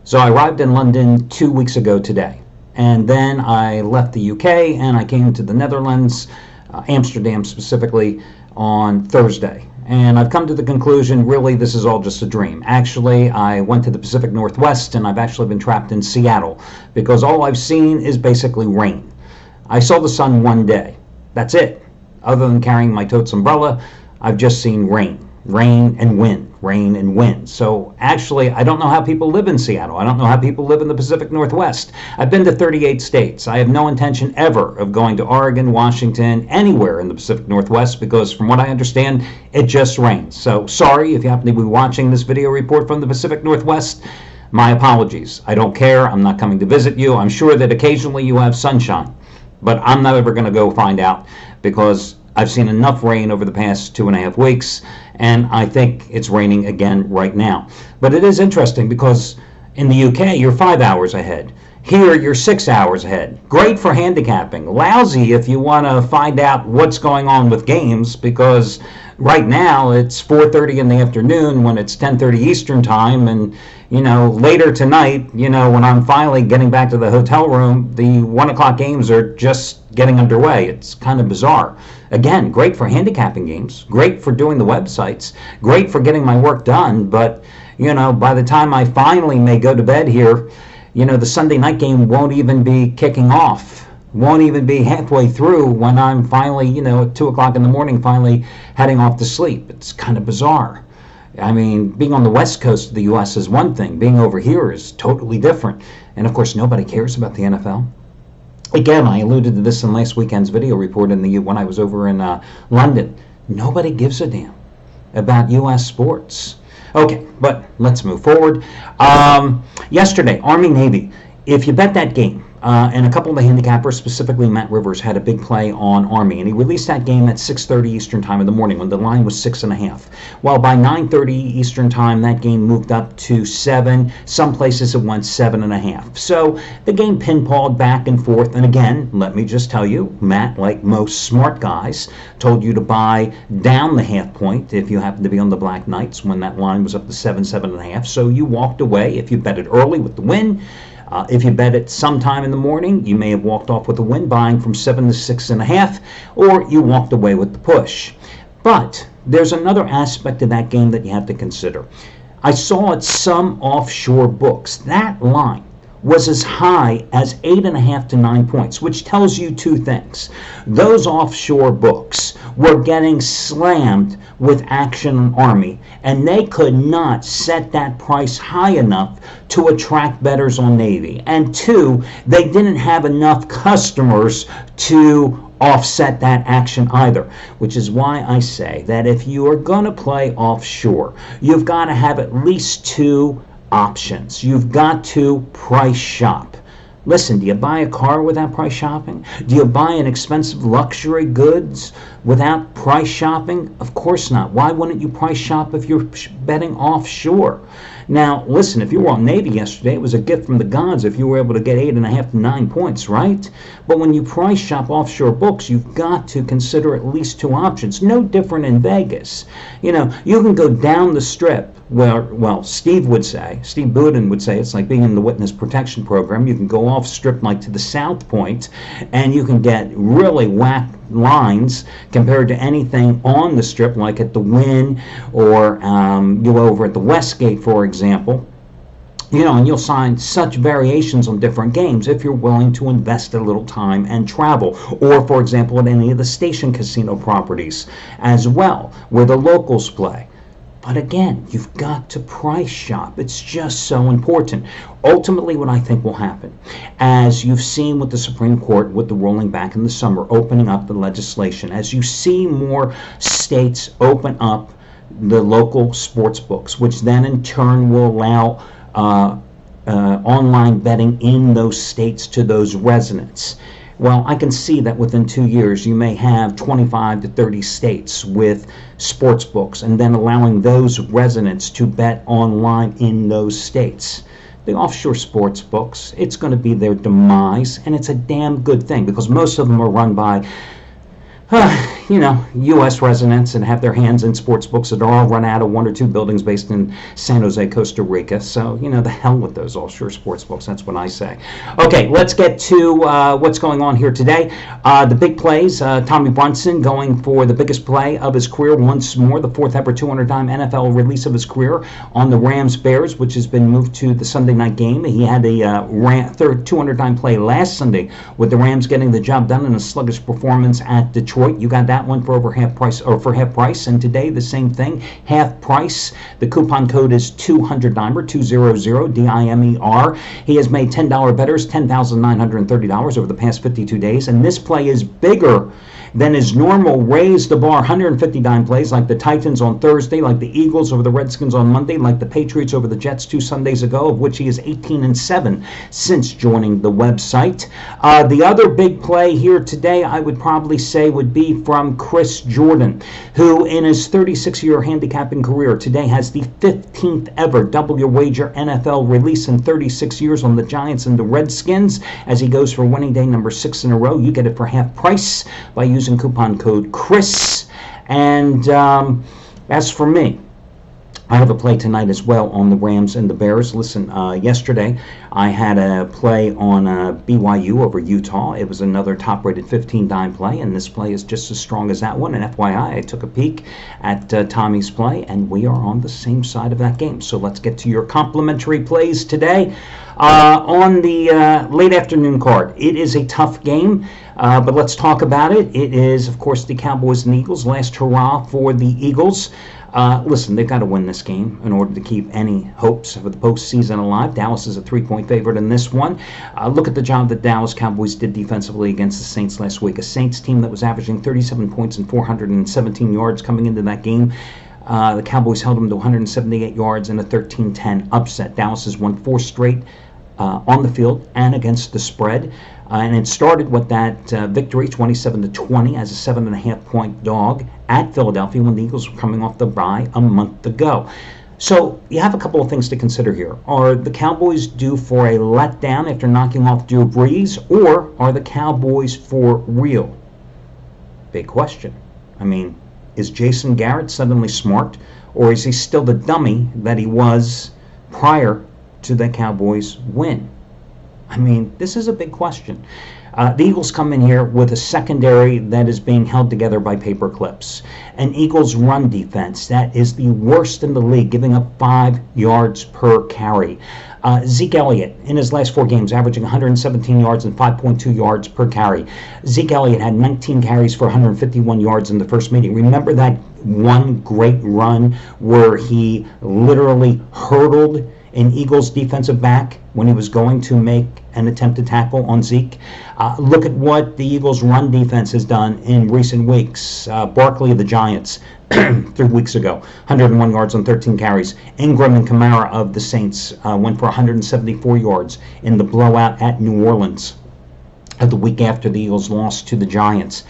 So I arrived in London 2 weeks ago today. And then I left the UK and I came to the Netherlands, Amsterdam specifically, on Thursday. And I've come to the conclusion, really, this is all just a dream. Actually, I went to the Pacific Northwest and I've actually been trapped in Seattle because all I've seen is basically rain. I saw the sun one day. That's it. Other than carrying my totes umbrella, I've just seen rain. Rain and wind. Rain and wind. So actually, I don't know how people live in Seattle. I don't know how people live in the Pacific Northwest. I've been to 38 states. I have no intention ever of going to Oregon, Washington, anywhere in the Pacific Northwest because from what I understand, it just rains. So sorry if you happen to be watching this video report from the Pacific Northwest. My apologies. I don't care. I'm not coming to visit you. I'm sure that occasionally you have sunshine, but I'm not ever going to go find out because I've seen enough rain over the past 2.5 weeks, and I think it's raining again right now. But it is interesting because in the UK, you're 5 hours ahead. Here, you're 6 hours ahead. Great for handicapping. Lousy if you want to find out what's going on with games because right now it's 4:30 in the afternoon when it's 10:30 Eastern time, and later tonight, when I'm finally getting back to the hotel room, the 1 o'clock games are just getting underway. It's kind of bizarre. Again, great for handicapping games, great for doing the websites, great for getting my work done, but, by the time I finally may go to bed here, the Sunday night game won't even be kicking off, won't even be halfway through when I'm finally, at 2 o'clock in the morning, finally heading off to sleep. It's kind of bizarre. I mean, being on the west coast of the U.S. is one thing. Being over here is totally different. And, of course, nobody cares about the NFL. Again, I alluded to this in last weekend's video report when I was over in London. Nobody gives a damn about U.S. sports. Okay, but let's move forward. Yesterday, Army-Navy. If you bet that game, and a couple of the handicappers, specifically Matt Rivers, had a big play on Army, and he released that game at 6:30 Eastern time in the morning when the line was 6.5. Well, by 9:30 Eastern time, that game moved up to 7. Some places it went 7.5. So the game pinballed back and forth. And again, let me just tell you, Matt, like most smart guys, told you to buy down the half point if you happen to be on the Black Knights when that line was up to 7.5. So you walked away if you bet it early with the win. If you bet it sometime in the morning, you may have walked off with a win, buying from 7 to 6.5, or you walked away with the push. But there's another aspect of that game that you have to consider. I saw at some offshore books that line was as high as 8.5 to 9 points, which tells you two things. Those offshore books were getting slammed with action on Army, and they could not set that price high enough to attract bettors on Navy. And two, they didn't have enough customers to offset that action either, which is why I say that if you are going to play offshore, you've got to have at least two options. You've got to price shop. Listen, do you buy a car without price shopping? Do you buy an expensive luxury goods without price shopping? Of course not. Why wouldn't you price shop if you're betting offshore? Now, listen, if you were on Navy yesterday, it was a gift from the gods if you were able to get 8.5 to 9 points, right? But when you price shop offshore books, you've got to consider at least two options. No different in Vegas. You can go down the strip where, well, Steve Boudin would say it's like being in the witness protection program. You can go off strip like to the South Point, and you can get really whack lines compared to anything on the strip, like at the Wynn or you over at the Westgate, for example. And you'll find such variations on different games if you're willing to invest a little time and travel. Or, for example, at any of the station casino properties as well, where the locals play. But again, you've got to price shop. It's just so important. Ultimately, what I think will happen, as you've seen with the Supreme Court, with the rolling back in the summer, opening up the legislation, as you see more states open up the local sports books, which then in turn will allow online betting in those states to those residents. Well, I can see that within 2 years you may have 25 to 30 states with sports books, and then allowing those residents to bet online in those states. The offshore sports books, it's going to be their demise, and it's a damn good thing because most of them are run by U.S. residents and have their hands in sports books that are all run out of one or two buildings based in San Jose, Costa Rica. So, the hell with those offshore sports books. That's what I say. Okay, let's get to what's going on here today. The big plays, Tommy Brunson going for the biggest play of his career once more, the fourth ever 200-time NFL release of his career on the Rams-Bears, which has been moved to the Sunday night game. He had a third 200-time play last Sunday with the Rams getting the job done in a sluggish performance at Detroit. You got that one for half price, and today the same thing, half price. The coupon code is 200dimer, 200 DIMER. He has made $10 bettors, $10,930 over the past 52 days, and this play is bigger than his normal raise the bar 150 dime plays, like the Titans on Thursday, like the Eagles over the Redskins on Monday, like the Patriots over the Jets 2 Sundays ago, of which he is 18-7 since joining the website. The other big play here today, I would probably say, would be from Chris Jordan, who in his 36-year handicapping career today has the 15th ever double your wager NFL release in 36 years on the Giants and the Redskins, as he goes for winning day number 6 in a row. You get it for half price by using coupon code Chris. And as for me, I have a play tonight as well on the Rams and the Bears. Listen, yesterday I had a play on BYU over Utah. It was another top-rated 15-dime play, and this play is just as strong as that one. And FYI, I took a peek at Tommy's play, and we are on the same side of that game. So let's get to your complimentary plays today. On the late afternoon card, it is a tough game, but let's talk about it. It is, of course, the Cowboys and Eagles. Last hurrah for the Eagles. Listen, they've got to win this game in order to keep any hopes for the postseason alive. Dallas is a 3-point favorite in this one. Look at the job that Dallas Cowboys did defensively against the Saints last week. A Saints team that was averaging 37 points and 417 yards coming into that game. The Cowboys held them to 178 yards in a 13-10 upset. Dallas has won 4 straight on the field and against the spread. And it started with that victory, 27-20, as a 7.5-point dog at Philadelphia when the Eagles were coming off the bye a month ago. So you have a couple of things to consider here. Are the Cowboys due for a letdown after knocking off Drew Brees, or are the Cowboys for real? Big question. I mean, is Jason Garrett suddenly smart, or is he still the dummy that he was prior to the Cowboys win? I mean, this is a big question. The Eagles come in here with a secondary that is being held together by paper clips. An Eagles run defense that is the worst in the league, giving up 5 yards per carry. Zeke Elliott, in his last 4 games, averaging 117 yards and 5.2 yards per carry. Zeke Elliott had 19 carries for 151 yards in the first meeting. Remember that one great run where he literally hurdled an Eagles defensive back when he was going to make an attempted tackle on Zeke? Look at what the Eagles run defense has done in recent weeks. Barkley of the Giants 3 weeks ago, 101 yards on 13 carries. Ingram and Kamara of the Saints went for 174 yards in the blowout at New Orleans the week after the Eagles lost to the Giants.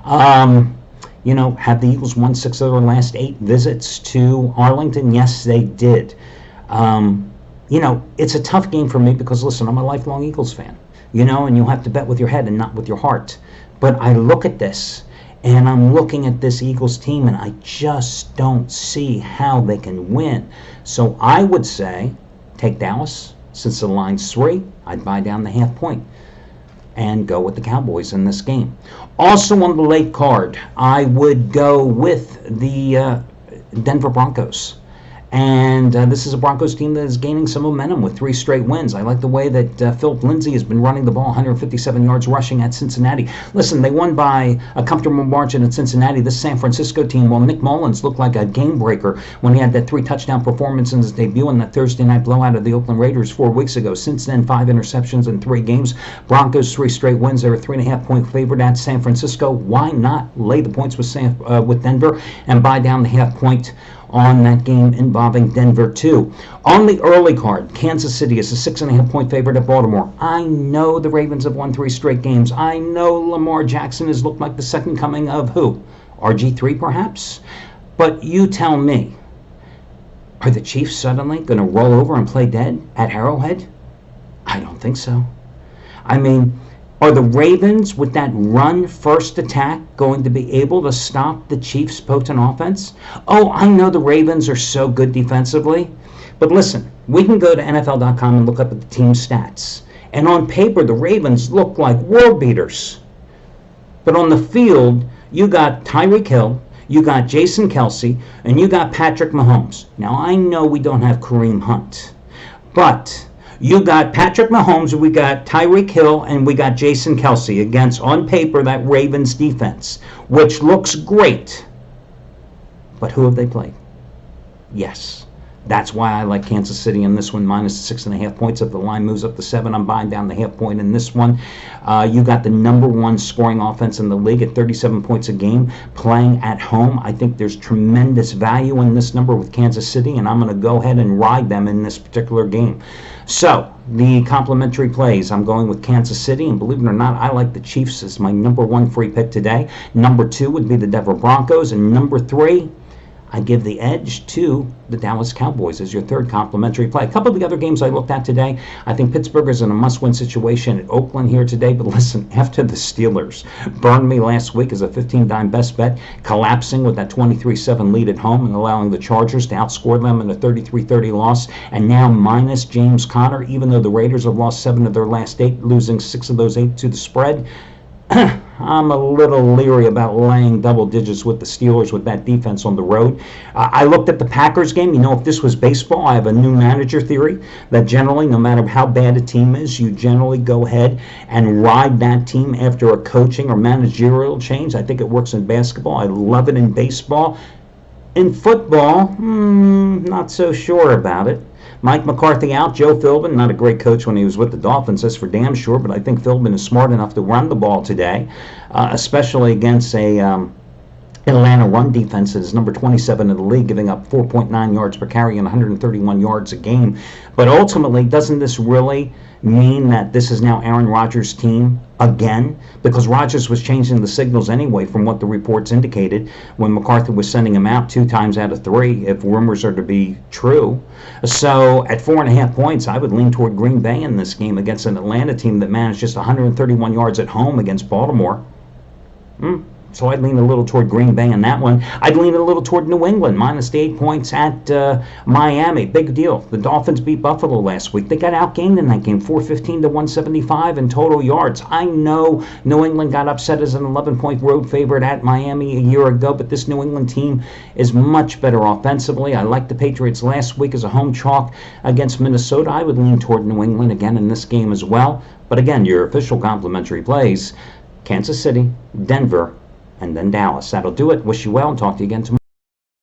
Have the Eagles won 6 of their last 8 visits to Arlington? Yes, they did. It's a tough game for me because, listen, I'm a lifelong Eagles fan, and you'll have to bet with your head and not with your heart. But I look at this, and I'm looking at this Eagles team, and I just don't see how they can win. So I would say take Dallas. Since the line's 3, I'd buy down the half point and go with the Cowboys in this game. Also on the late card, I would go with the Denver Broncos. And this is a Broncos team that is gaining some momentum with 3 straight wins. I like the way that Philip Lindsay has been running the ball, 157 yards rushing at Cincinnati. Listen, they won by a comfortable margin at Cincinnati. This San Francisco team, well, Nick Mullins looked like a game breaker when he had that 3-touchdown performance in his debut in that Thursday night blowout of the Oakland Raiders 4 weeks ago. Since then, 5 interceptions in 3 games. Broncos 3 straight wins. They're a 3.5-point favorite at San Francisco. Why not lay the points with Denver and buy down the half point on that game involving Denver too? On the early card, Kansas City is a 6.5-point favorite at Baltimore. I know the Ravens have won 3 straight games. I know Lamar Jackson has looked like the second coming of who? RG3 perhaps? But you tell me, are the Chiefs suddenly going to roll over and play dead at Arrowhead? I don't think so. I mean, Are the Ravens, with that run-first attack, going to be able to stop the Chiefs' potent offense? Oh, I know the Ravens are so good defensively, but listen, we can go to NFL.com and look up at the team stats. And on paper, the Ravens look like world beaters. But on the field, you got Tyreek Hill, you got Jason Kelce, and you got Patrick Mahomes. Now, I know we don't have Kareem Hunt, but you got Patrick Mahomes, we got Tyreek Hill, and we got Jason Kelce against, on paper, that Ravens defense, which looks great. But who have they played? Yes. That's why I like Kansas City in this one, minus 6.5 points. If the line moves up to 7, I'm buying down the half point in this one. You got the number one scoring offense in the league at 37 points a game, playing at home. I think there's tremendous value in this number with Kansas City, and I'm going to go ahead and ride them in this particular game. So, the complimentary plays, I'm going with Kansas City, and believe it or not, I like the Chiefs as my number one free pick today. Number 2 would be the Denver Broncos, and number 3, I give the edge to the Dallas Cowboys as your third complimentary play. A couple of the other games I looked at today, I think Pittsburgh is in a must-win situation at Oakland here today. But listen, after the Steelers burned me last week as a 15-dime best bet, collapsing with that 23-7 lead at home and allowing the Chargers to outscore them in a 33-30 loss, and now minus James Conner, even though the Raiders have lost 7 of their last 8, losing 6 of those 8 to the spread. I'm a little leery about laying double digits with the Steelers with that defense on the road. I looked at the Packers game. You know, if this was baseball, I have a new manager theory that generally, no matter how bad a team is, you generally go ahead and ride that team after a coaching or managerial change. I think it works in basketball. I love it in baseball. In football, not so sure about it. Mike McCarthy out, Joe Philbin, not a great coach when he was with the Dolphins, that's for damn sure, but I think Philbin is smart enough to run the ball today, especially against a Atlanta run defense that is number 27 in the league, giving up 4.9 yards per carry and 131 yards a game. But ultimately, doesn't this really mean that this is now Aaron Rodgers' team again? Because Rodgers was changing the signals anyway from what the reports indicated when McCarthy was sending him out 2 times out of 3, if rumors are to be true. So at 4.5 points, I would lean toward Green Bay in this game against an Atlanta team that managed just 131 yards at home against Baltimore. So I'd lean a little toward Green Bay in that one. I'd lean a little toward New England, minus the 8 points at Miami. Big deal. The Dolphins beat Buffalo last week. They got outgained in that game, 415 to 175 in total yards. I know New England got upset as an 11-point road favorite at Miami a year ago, but this New England team is much better offensively. I liked the Patriots last week as a home chalk against Minnesota. I would lean toward New England again in this game as well. But again, your official complimentary plays, Kansas City, Denver, and then Dallas. That'll do it. Wish you well and talk to you again tomorrow.